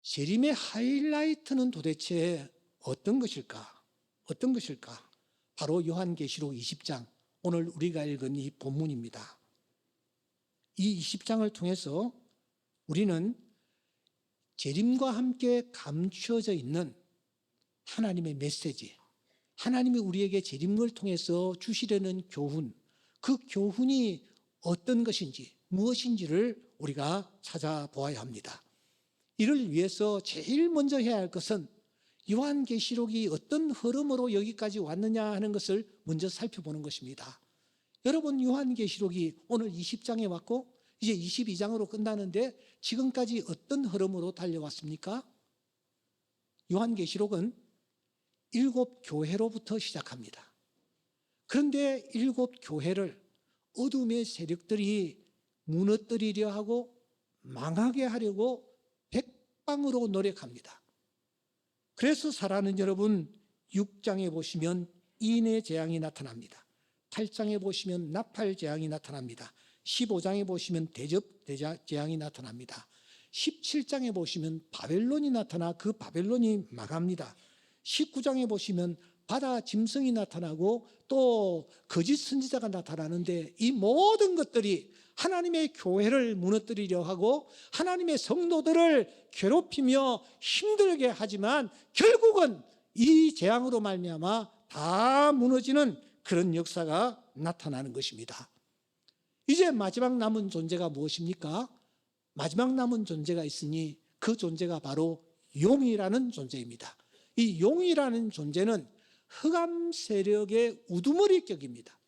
재림의 하이라이트는 도대체 어떤 것일까? 어떤 것일까? 바로 요한계시록 20장, 오늘 우리가 읽은 이 본문입니다. 이 20장을 통해서 우리는 재림과 함께 감추어져 있는 하나님의 메시지, 하나님이 우리에게 재림을 통해서 주시려는 교훈, 그 교훈이 어떤 것인지, 무엇인지를 우리가 찾아보아야 합니다. 이를 위해서 제일 먼저 해야 할 것은 요한계시록이 어떤 흐름으로 여기까지 왔느냐 하는 것을 먼저 살펴보는 것입니다. 여러분, 요한계시록이 오늘 20장에 왔고 이제 22장으로 끝나는데 지금까지 어떤 흐름으로 달려왔습니까? 요한계시록은 7 교회로부터 시작합니다. 그런데 7 교회를 어둠의 세력들이 무너뜨리려 하고 망하게 하려고 백방으로 노력합니다. 그래서 사랑하는 여러분, 6장에 보시면 인의 재앙이 나타납니다. 8장에 보시면 나팔 재앙이 나타납니다. 15장에 보시면 대접 재앙이 나타납니다. 17장에 보시면 바벨론이 나타나 그 바벨론이 망합니다. 19장에 보시면 바다 짐승이 나타나고 또 거짓 선지자가 나타나는데 이 모든 것들이 하나님의 교회를 무너뜨리려 하고 하나님의 성도들을 괴롭히며 힘들게 하지만 결국은 이 재앙으로 말미암아 다 무너지는 그런 역사가 나타나는 것입니다. 이제 마지막 남은 존재가 무엇입니까? 마지막 남은 존재가 있으니 그 존재가 바로 용이라는 존재입니다. 이 용이라는 존재는 흑암 세력의 우두머리격입니다.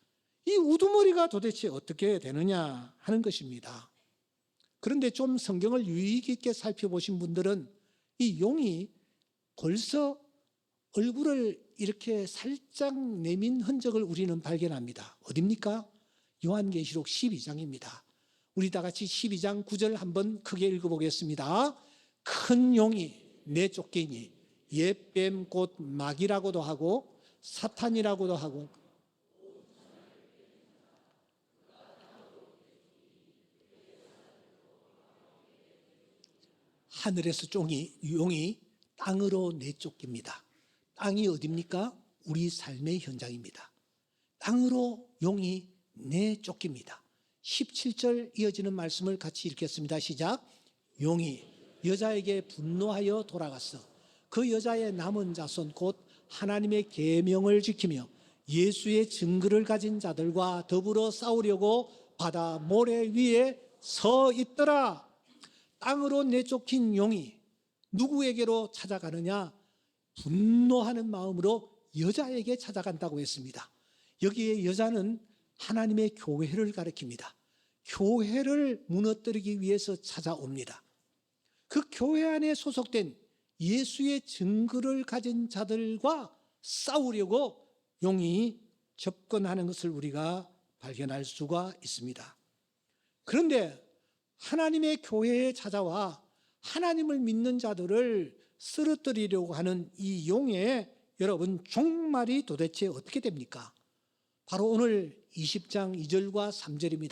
이 우두머리가 도대체 어떻게 되느냐 하는 것입니다. 그런데 좀 성경을 유의 깊게 살펴보신 분들은 이 용이 벌써 얼굴을 이렇게 살짝 내민 흔적을 우리는 발견합니다. 어디입니까? 요한계시록 12장입니다. 우리 다 같이 12장 9절 한번 크게 읽어보겠습니다. 큰 용이 내쫓기니 옛뱀 곧 마귀라고도 하고 사탄이라고도 하고 하늘에서 용이 땅으로 내쫓깁니다. 땅이 어디입니까? 우리 삶의 현장입니다. 땅으로 용이 내쫓깁니다. 17절 이어지는 말씀을 같이 읽겠습니다. 시작. 용이 여자에게 분노하여 돌아갔어. 그 여자의 남은 자손 곧 하나님의 계명을 지키며 예수의 증거를 가진 자들과 더불어 싸우려고 바다 모래 위에 서 있더라. 땅으로 내쫓긴 용이 누구에게로 찾아가느냐? 분노하는 마음으로 여자에게 찾아간다고 했습니다. 여기에 여자는 하나님의 교회를 가리킵니다. 교회를 무너뜨리기 위해서 찾아옵니다. 그 교회 안에 소속된 예수의 증거를 가진 자들과 싸우려고 용이 접근하는 것을 우리가 발견할 수가 있습니다. 그런데 하나님의 교회에 찾아와 하나님을 믿는 자들을 쓰러뜨리려고 하는 이 용의 여러분 종말이 도대체 어떻게 됩니까? 바로 오늘 20장 2절과 3절입니다.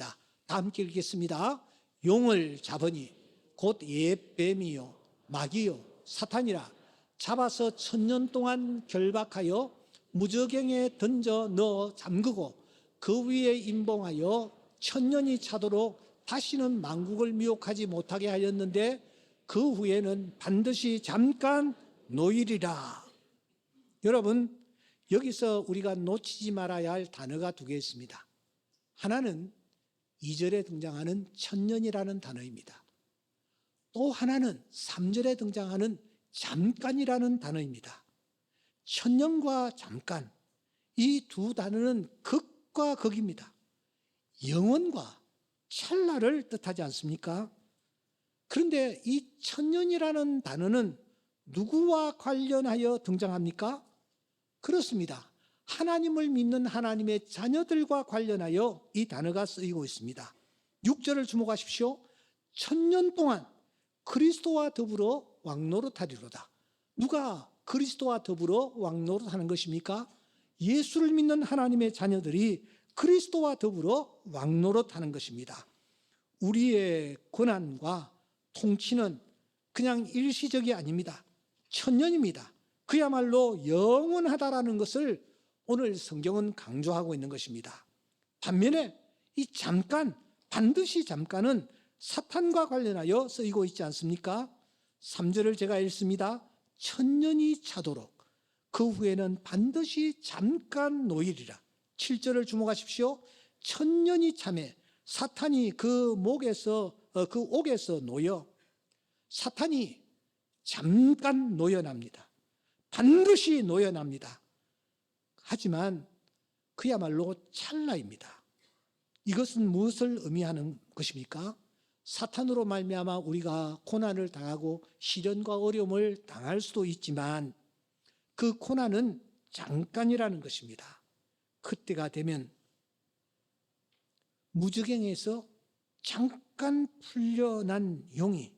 다 함께 읽겠습니다. 용을 잡으니 곧 옛뱀이요 마귀요 사탄이라 잡아서 1000년 동안 결박하여 무저갱에 던져 넣어 잠그고 그 위에 임봉하여 1000년이 차도록 다시는 만국을 미혹하지 못하게 하였는데 그 후에는 반드시 잠깐 노일이라. 여러분, 여기서 우리가 놓치지 말아야 할 단어가 2개 있습니다. 하나는 2절에 등장하는 1000년이라는 단어입니다. 또 하나는 3절에 등장하는 잠깐이라는 단어입니다. 1000년과 잠깐, 이 두 단어는 극과 극입니다. 영원과 찰나를 뜻하지 않습니까? 그런데 이 1000년이라는 단어는 누구와 관련하여 등장합니까? 그렇습니다. 하나님을 믿는 하나님의 자녀들과 관련하여 이 단어가 쓰이고 있습니다. 6절을 주목하십시오. 1000년 동안 그리스도와 더불어 왕노릇하리로다. 누가 그리스도와 더불어 왕노릇하는 것입니까? 예수를 믿는 하나님의 자녀들이 그리스도와 더불어 왕노릇하는 것입니다. 우리의 권한과 통치는 그냥 일시적이 아닙니다. 천년입니다. 그야말로 영원하다라는 것을 오늘 성경은 강조하고 있는 것입니다. 반면에 이 잠깐, 반드시 잠깐은 사탄과 관련하여 쓰이고 있지 않습니까? 3절을 제가 읽습니다. 천년이 차도록 그 후에는 반드시 잠깐 노일이라. 7절을 주목하십시오. 천년이 참에 사탄이 그 옥에서 놓여 사탄이 잠깐 놓여납니다. 반드시 놓여납니다. 하지만 그야말로 찰나입니다. 이것은 무엇을 의미하는 것입니까? 사탄으로 말미암아 우리가 고난을 당하고 시련과 어려움을 당할 수도 있지만 그 고난은 잠깐이라는 것입니다. 그때가 되면 무저갱에서 잠깐 풀려난 용이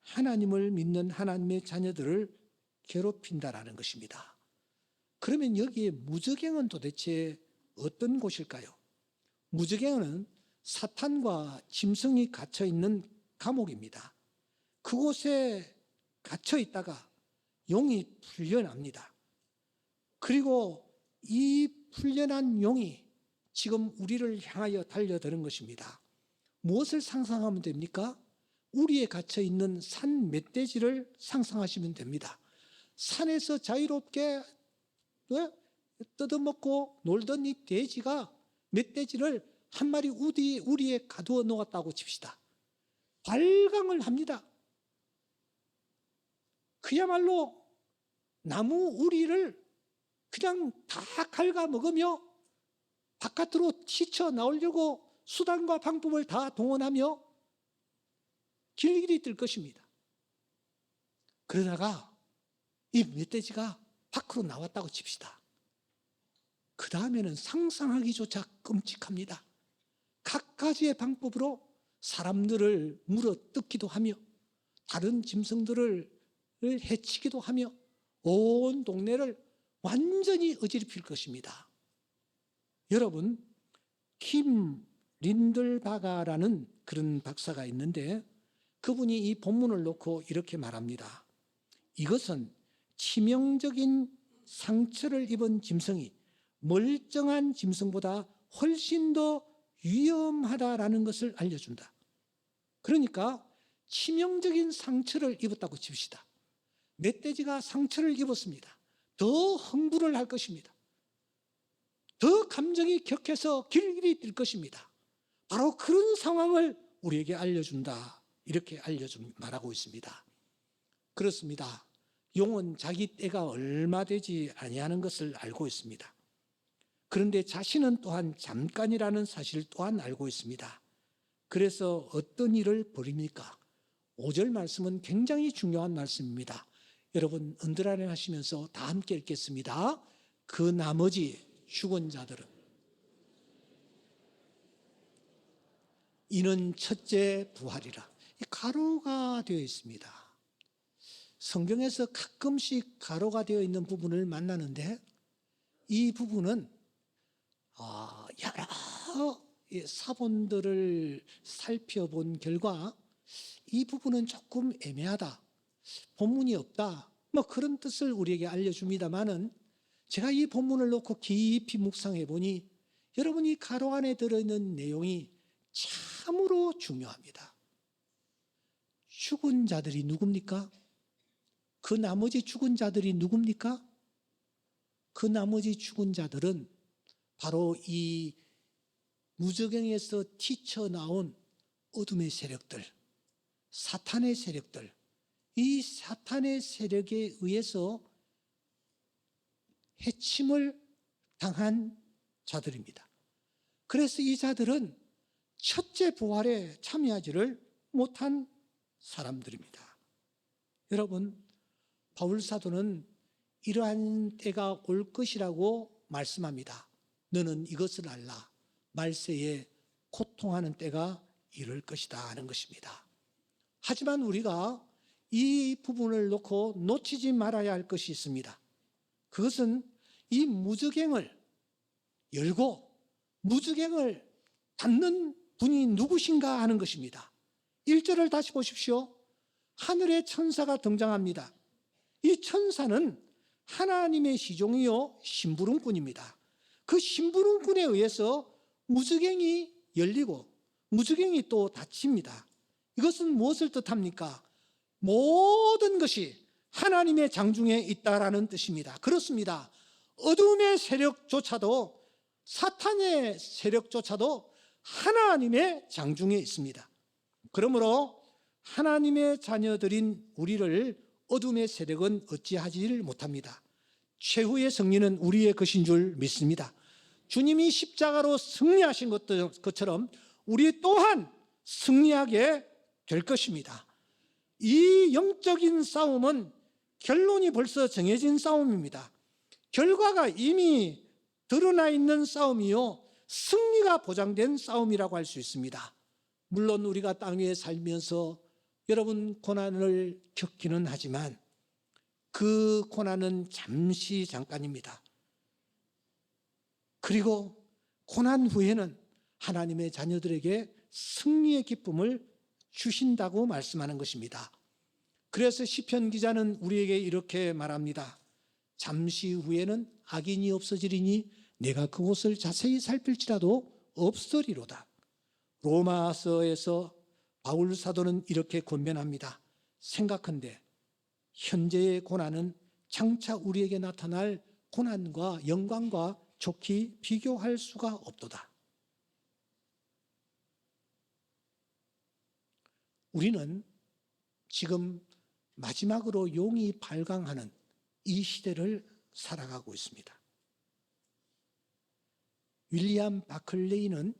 하나님을 믿는 하나님의 자녀들을 괴롭힌다라는 것입니다. 그러면 여기에 무저갱은 도대체 어떤 곳일까요? 무저갱은 사탄과 짐승이 갇혀 있는 감옥입니다. 그곳에 갇혀 있다가 용이 풀려납니다. 그리고 이 풀려난 용이 지금 우리를 향하여 달려드는 것입니다. 무엇을 상상하면 됩니까? 우리에 갇혀 있는 산 멧돼지를 상상하시면 됩니다. 산에서 자유롭게 뜯어먹고 놀던 이 돼지가 멧돼지를 한 마리 우리에 가두어 놓았다고 칩시다. 발광을 합니다. 그야말로 나무 우리를 그냥 다 갉아먹으며 바깥으로 튀쳐 나오려고 수단과 방법을 다 동원하며 길길이 뜰 것입니다. 그러다가 이 멧돼지가 밖으로 나왔다고 칩시다. 그 다음에는 상상하기조차 끔찍합니다. 각가지의 방법으로 사람들을 물어뜯기도 하며 다른 짐승들을 해치기도 하며 온 동네를 완전히 어지럽힐 것입니다. 여러분, 킴 린들바가라는 그런 박사가 있는데 그분이 이 본문을 놓고 이렇게 말합니다. 이것은 치명적인 상처를 입은 짐승이 멀쩡한 짐승보다 훨씬 더 위험하다라는 것을 알려준다. 그러니까 치명적인 상처를 입었다고 칩시다. 멧돼지가 상처를 입었습니다. 더 흥분을 할 것입니다. 더 감정이 격해서 길길이 뛸 것입니다. 바로 그런 상황을 우리에게 알려준다. 이렇게 말하고 있습니다. 그렇습니다. 용은 자기 때가 얼마 되지 아니하는 것을 알고 있습니다. 그런데 자신은 또한 잠깐이라는 사실 또한 알고 있습니다. 그래서 어떤 일을 벌입니까? 5절 말씀은 굉장히 중요한 말씀입니다. 여러분 언더라인 하시면서 다 함께 읽겠습니다. 그 나머지 죽은 자들은 이는 첫째 부활이라. 가로가 되어 있습니다. 성경에서 가끔씩 가로가 되어 있는 부분을 만나는데 이 부분은 여러 사본들을 살펴본 결과 이 부분은 조금 애매하다, 본문이 없다, 그런 뜻을 우리에게 알려줍니다마는 제가 이 본문을 놓고 깊이 묵상해 보니 여러분이 가로 안에 들어있는 내용이 참으로 중요합니다. 죽은 자들이 누굽니까? 그 나머지 죽은 자들이 누굽니까? 그 나머지 죽은 자들은 바로 이 무저갱에서 튀쳐나온 어둠의 세력들, 사탄의 세력들, 이 사탄의 세력에 의해서 해침을 당한 자들입니다. 그래서 이 자들은 첫째 부활에 참여하지를 못한 사람들입니다. 여러분, 바울 사도는 이러한 때가 올 것이라고 말씀합니다. 너는 이것을 알라. 말세에 고통하는 때가 이를 것이다 하는 것입니다. 하지만 우리가 이 부분을 놓고 놓치지 말아야 할 것이 있습니다. 그것은 이 무저갱을 열고 무저갱을 닫는 분이 누구신가 하는 것입니다. 1절을 다시 보십시오. 하늘의 천사가 등장합니다. 이 천사는 하나님의 시종이요 심부름꾼입니다. 그 심부름꾼에 의해서 무저갱이 열리고 무저갱이 또 닫힙니다. 이것은 무엇을 뜻합니까? 모든 것이 하나님의 장중에 있다라는 뜻입니다. 그렇습니다. 어둠의 세력조차도, 사탄의 세력조차도 하나님의 장중에 있습니다. 그러므로 하나님의 자녀들인 우리를 어둠의 세력은 어찌하지를 못합니다. 최후의 승리는 우리의 것인 줄 믿습니다. 주님이 십자가로 승리하신 것처럼 우리 또한 승리하게 될 것입니다. 이 영적인 싸움은 결론이 벌써 정해진 싸움입니다. 결과가 이미 드러나 있는 싸움이요, 승리가 보장된 싸움이라고 할 수 있습니다. 물론 우리가 땅 위에 살면서 여러분 고난을 겪기는 하지만 그 고난은 잠깐입니다. 그리고 고난 후에는 하나님의 자녀들에게 승리의 기쁨을 주신다고 말씀하는 것입니다. 그래서 시편 기자는 우리에게 이렇게 말합니다. 잠시 후에는 악인이 없어지리니 내가 그곳을 자세히 살필지라도 없으리로다. 로마서에서 바울 사도는 이렇게 권면합니다. 생각한데 현재의 고난은 장차 우리에게 나타날 고난과 영광과 좋게 비교할 수가 없도다. 우리는 지금 마지막으로 용이 발광하는 이 시대를 살아가고 있습니다. 윌리엄 바클레이는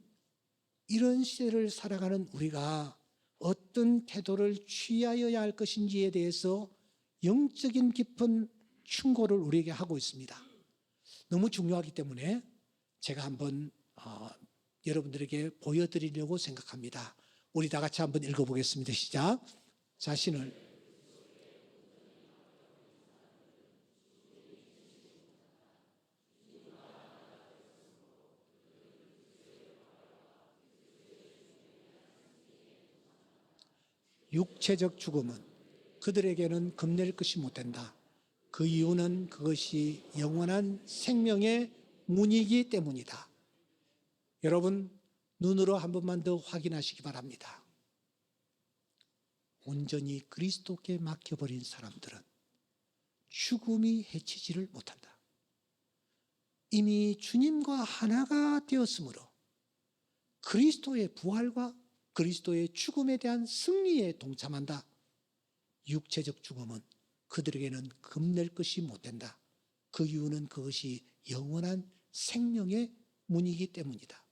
이런 시대를 살아가는 우리가 어떤 태도를 취하여야 할 것인지에 대해서 영적인 깊은 충고를 우리에게 하고 있습니다. 너무 중요하기 때문에 제가 한번 여러분들에게 보여드리려고 생각합니다. 우리 다 같이 한번 읽어보겠습니다. 시작. 자신을 육체적 죽음은 그들에게는 겁낼 것이 못된다. 그 이유는 그것이 영원한 생명의 문이기 때문이다. 여러분, 눈으로 한 번만 더 확인하시기 바랍니다. 온전히 그리스도께 맡겨버린 사람들은 죽음이 해치지를 못한다. 이미 주님과 하나가 되었으므로 그리스도의 부활과 그리스도의 죽음에 대한 승리에 동참한다. 육체적 죽음은 그들에게는 겁낼 것이 못된다. 그 이유는 그것이 영원한 생명의 문이기 때문이다.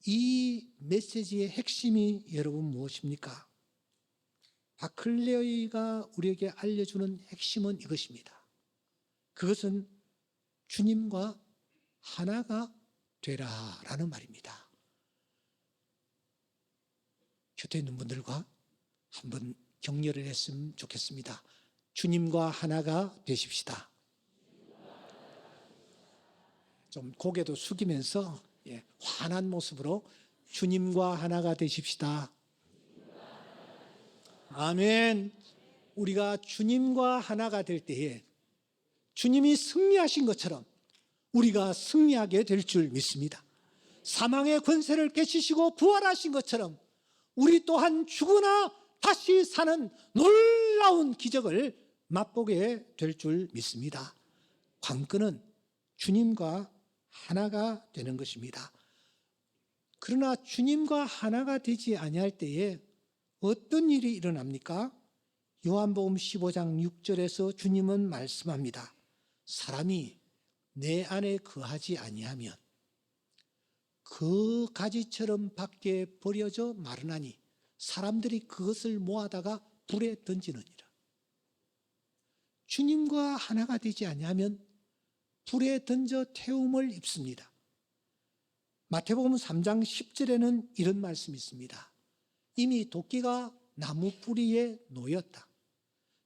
이 메시지의 핵심이 여러분 무엇입니까? 바클레이가 우리에게 알려주는 핵심은 이것입니다. 그것은 주님과 하나가 되라라는 말입니다. 곁에 있는 분들과 한번 격려를 했으면 좋겠습니다. 주님과 하나가 되십시다. 좀 고개도 숙이면서 환한 모습으로 주님과 하나가 되십시다. 아멘. 우리가 주님과 하나가 될 때에 주님이 승리하신 것처럼 우리가 승리하게 될 줄 믿습니다. 사망의 권세를 깨치시고 부활하신 것처럼 우리 또한 죽으나 다시 사는 놀라운 기적을 맛보게 될 줄 믿습니다. 관건은 주님과 하나가 되는 것입니다. 그러나 주님과 하나가 되지 아니할 때에 어떤 일이 일어납니까? 요한복음 15장 6절에서 주님은 말씀합니다. 사람이 내 안에 거하지 아니하면 그 가지처럼 밖에 버려져 마르나니 사람들이 그것을 모아다가 불에 던지느니라. 주님과 하나가 되지 아니하면 불에 던져 태움을 입습니다. 마태복음 3장 10절에는 이런 말씀이 있습니다. 이미 도끼가 나무 뿌리에 놓였다.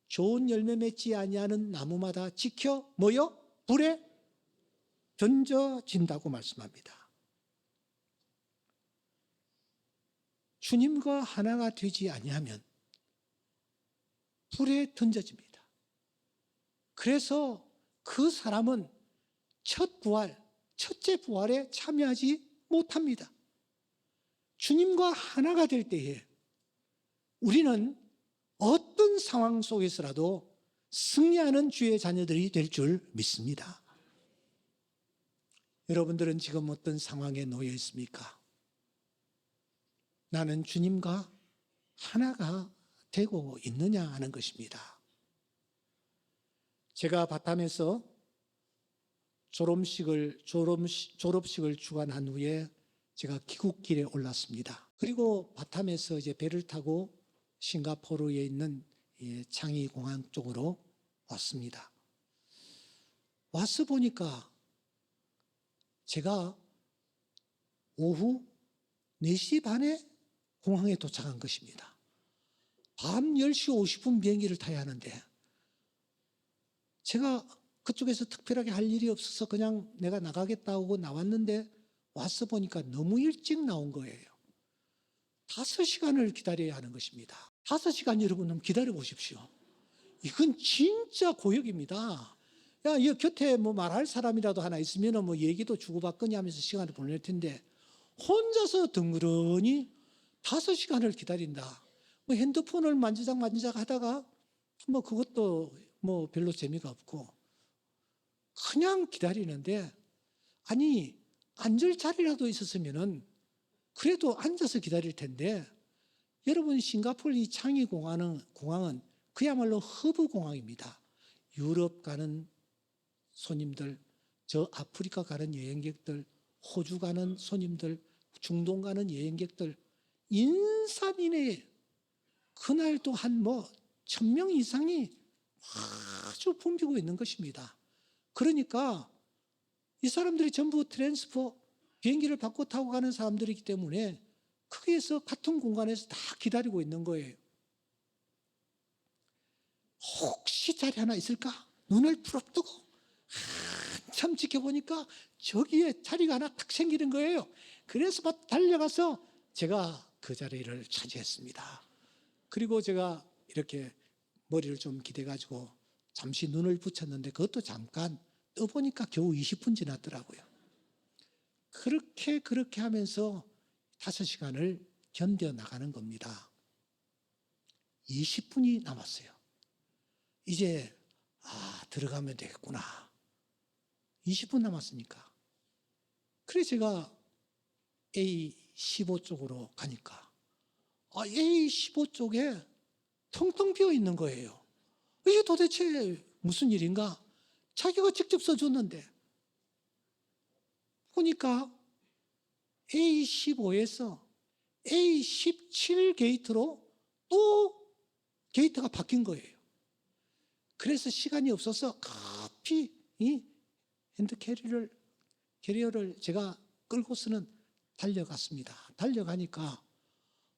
좋은 열매 맺지 아니하는 나무마다 지켜 불에 던져진다고 말씀합니다. 주님과 하나가 되지 아니하면 불에 던져집니다. 그래서 그 사람은 첫째 부활에 참여하지 못합니다. 주님과 하나가 될 때에 우리는 어떤 상황 속에서라도 승리하는 주의 자녀들이 될 줄 믿습니다. 여러분들은 지금 어떤 상황에 놓여 있습니까? 나는 주님과 하나가 되고 있느냐 하는 것입니다. 제가 바탐에서 졸업식을 주관한 후에 제가 귀국길에 올랐습니다. 그리고 바탐에서 이제 배를 타고 싱가포르에 있는 창의 공항 쪽으로 왔습니다. 와서 보니까 제가 오후 4시 반에 공항에 도착한 것입니다. 밤 10시 50분 비행기를 타야 하는데 제가 그쪽에서 특별하게 할 일이 없어서 그냥 내가 나가겠다고 나왔는데 와서 보니까 너무 일찍 나온 거예요. 5시간을 기다려야 하는 것입니다. 5시간 여러분 한번 기다려 보십시오. 이건 진짜 고역입니다. 야, 이 곁에 뭐 말할 사람이라도 하나 있으면 뭐 얘기도 주고받거니 하면서 시간을 보낼 텐데 혼자서 덩그러니 5시간을 기다린다. 뭐 핸드폰을 만지작 하다가 뭐 그것도 뭐 별로 재미가 없고 그냥 기다리는데, 아니 앉을 자리라도 있었으면은 그래도 앉아서 기다릴 텐데, 여러분 싱가포르 이 창의 공항은 그야말로 허브 공항입니다. 유럽 가는 손님들, 저 아프리카 가는 여행객들, 호주 가는 손님들, 중동 가는 여행객들, 인산인해 그날 또 한 1000명 이상이 아주 붐비고 있는 것입니다. 그러니까 이 사람들이 전부 트랜스퍼 비행기를 바꿔 타고 가는 사람들이기 때문에 거기에서 같은 공간에서 다 기다리고 있는 거예요. 혹시 자리 하나 있을까? 눈을 부릅뜨고 한참 지켜보니까 저기에 자리가 하나 탁 생기는 거예요. 그래서 막 달려가서 제가 그 자리를 차지했습니다. 그리고 제가 이렇게 머리를 좀 기대가지고 잠시 눈을 붙였는데 그것도 잠깐 떠보니까 겨우 20분 지났더라고요. 그렇게 하면서 5시간을 견뎌나가는 겁니다. 20분이 남았어요. 이제 들어가면 되겠구나. 20분 남았으니까. 그래서 제가 A15 쪽으로 가니까 A15 쪽에 텅텅 비어 있는 거예요. 이게 도대체 무슨 일인가? 자기가 직접 써줬는데 보니까 A15에서 A17 게이트로 또 게이트가 바뀐 거예요. 그래서 시간이 없어서 급히 이 핸드 캐리어를 제가 끌고서는 달려갔습니다. 달려가니까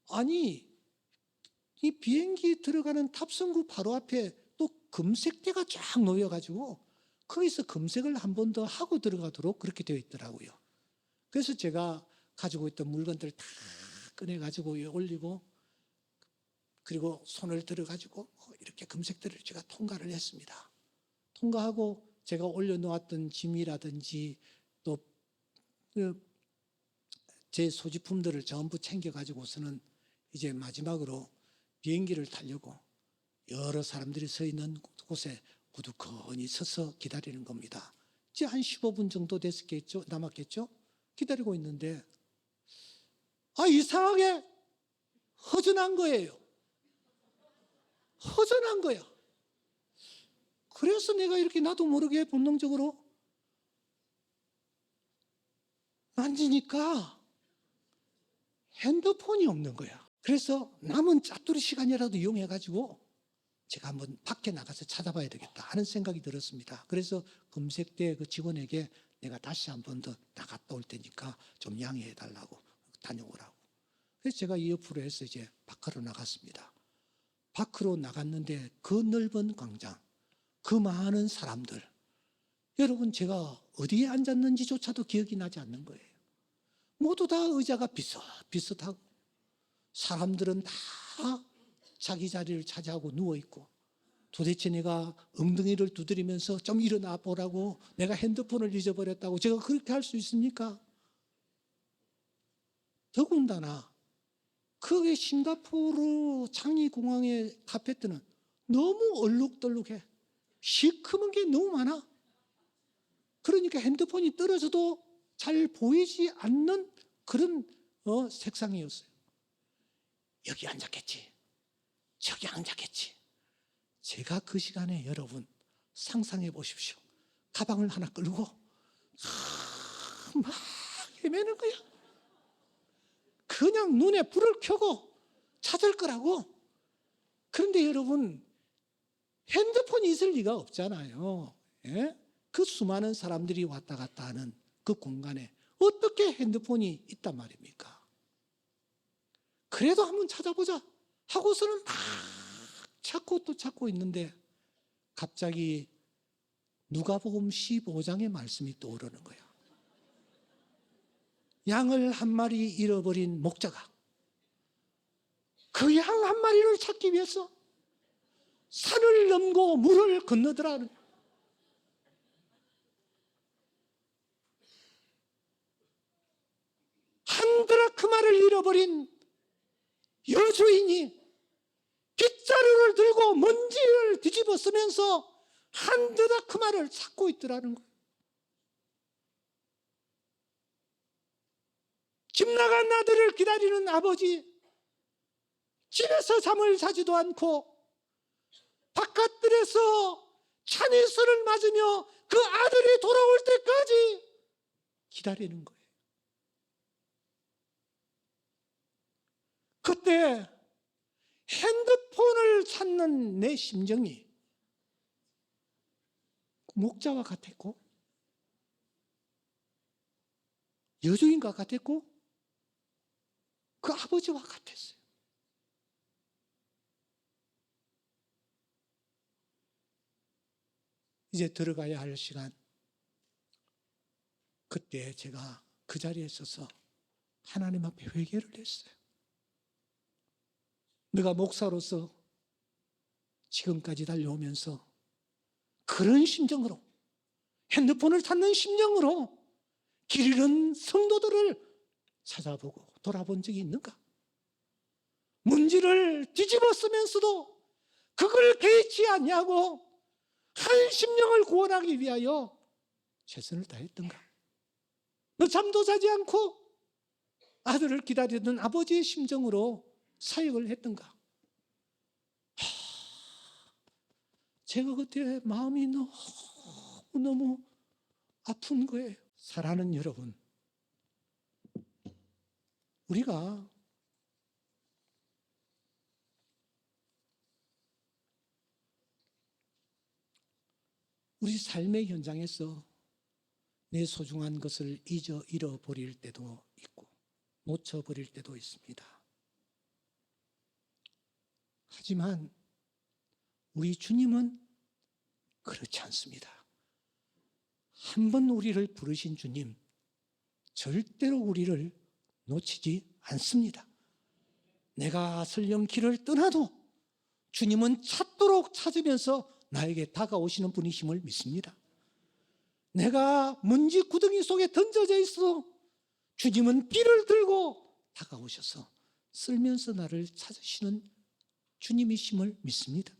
아니 이 비행기 들어가는 탑승구 바로 앞에 또 금색대가 쫙 놓여가지고 거기서 검색을 한 번 더 하고 들어가도록 그렇게 되어 있더라고요. 그래서 제가 가지고 있던 물건들 다 꺼내가지고 올리고 그리고 손을 들어가지고 이렇게 검색대를 제가 통과를 했습니다. 통과하고 제가 올려놓았던 짐이라든지 또 제 소지품들을 전부 챙겨가지고서는 이제 마지막으로 비행기를 타려고 여러 사람들이 서 있는 곳에 우두커니 서서 기다리는 겁니다. 이제 한 15분 정도 남았겠죠? 기다리고 있는데 이상하게 허전한 거예요. 허전한 거야. 그래서 내가 이렇게 나도 모르게 본능적으로 만지니까 핸드폰이 없는 거야. 그래서 남은 짜투리 시간이라도 이용해가지고 제가 한번 밖에 나가서 찾아봐야 되겠다 하는 생각이 들었습니다. 그래서 검색대 그 직원에게 내가 다시 한 번 더 나갔다 올 테니까 좀 양해해 달라고 다녀오라고. 그래서 제가 이 옆으로 해서 이제 밖으로 나갔습니다. 밖으로 나갔는데 그 넓은 광장, 그 많은 사람들, 여러분 제가 어디에 앉았는지조차도 기억이 나지 않는 거예요. 모두 다 의자가 비슷비슷하고 사람들은 다 자기 자리를 차지하고 누워있고 도대체 내가 엉덩이를 두드리면서 좀 일어나 보라고 내가 핸드폰을 잊어버렸다고 제가 그렇게 할 수 있습니까? 더군다나 그게 싱가포르 창의공항의 카페트는 너무 얼룩덜룩해. 시커먼 게 너무 많아. 그러니까 핸드폰이 떨어져도 잘 보이지 않는 그런 색상이었어요. 여기 앉았겠지. 저기 앉았겠지. 제가 그 시간에 여러분 상상해 보십시오. 가방을 하나 끌고 막 헤매는 거야. 그냥 눈에 불을 켜고 찾을 거라고. 그런데 여러분 핸드폰이 있을 리가 없잖아요. 예? 그 수많은 사람들이 왔다 갔다 하는 그 공간에 어떻게 핸드폰이 있단 말입니까? 그래도 한번 찾아보자 하고서는 막 찾고 또 찾고 있는데 갑자기 누가복음 15장의 말씀이 떠오르는 거야. 양을 한 마리 잃어버린 목자가 그 양 한 마리를 찾기 위해서 산을 넘고 물을 건너더라는. 한 드라크마를 잃어버린 여주인이 빗자루를 들고 먼지를 뒤집어 쓰면서 한 드라크마를 찾고 있더라는 거예요. 집 나간 아들을 기다리는 아버지, 집에서 잠을 자지도 않고 바깥들에서 찬이슬을 맞으며 그 아들이 돌아올 때까지 기다리는 거예요. 그때 핸드폰을 찾는 내 심정이 목자와 같았고 여주인과 같았고 그 아버지와 같았어요. 이제 들어가야 할 시간. 그때 제가 그 자리에 서서 하나님 앞에 회개를 했어요. 내가 목사로서 지금까지 달려오면서 그런 심정으로 핸드폰을 찾는 심정으로 길 잃은 성도들을 찾아보고 돌아본 적이 있는가? 문지를 뒤집어 쓰면서도 그걸 개의치 않냐고 한 심령을 구원하기 위하여 최선을 다했던가? 너 잠도 자지 않고 아들을 기다리던 아버지의 심정으로 사역을 했던가? 제가 그때 마음이 너무 아픈 거예요. 사랑하는 여러분, 우리가 우리 삶의 현장에서 내 소중한 것을 잃어버릴 때도 있고 놓쳐버릴 때도 있습니다. 하지만 우리 주님은 그렇지 않습니다. 한번 우리를 부르신 주님, 절대로 우리를 놓치지 않습니다. 내가 설령 길을 떠나도 주님은 찾도록 찾으면서 나에게 다가오시는 분이심을 믿습니다. 내가 먼지 구덩이 속에 던져져 있어 주님은 길을 들고 다가오셔서 쓸면서 나를 찾으시는 주님이심을 믿습니다.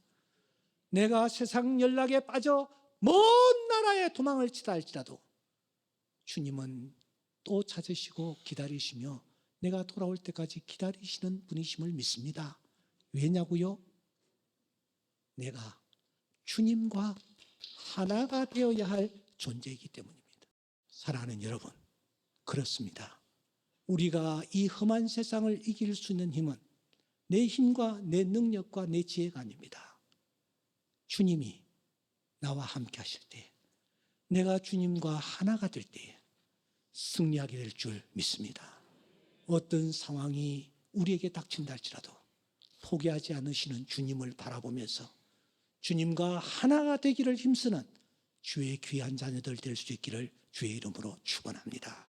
내가 세상 연락에 빠져 먼 나라에 도망을 치다 할지라도 주님은 또 찾으시고 기다리시며 내가 돌아올 때까지 기다리시는 분이심을 믿습니다. 왜냐고요? 내가 주님과 하나가 되어야 할 존재이기 때문입니다. 사랑하는 여러분, 그렇습니다. 우리가 이 험한 세상을 이길 수 있는 힘은 내 힘과 내 능력과 내 지혜가 아닙니다. 주님이 나와 함께 하실 때, 내가 주님과 하나가 될 때에 승리하게 될 줄 믿습니다. 어떤 상황이 우리에게 닥친다 할지라도 포기하지 않으시는 주님을 바라보면서 주님과 하나가 되기를 힘쓰는 주의 귀한 자녀들 될 수 있기를 주의 이름으로 축원합니다.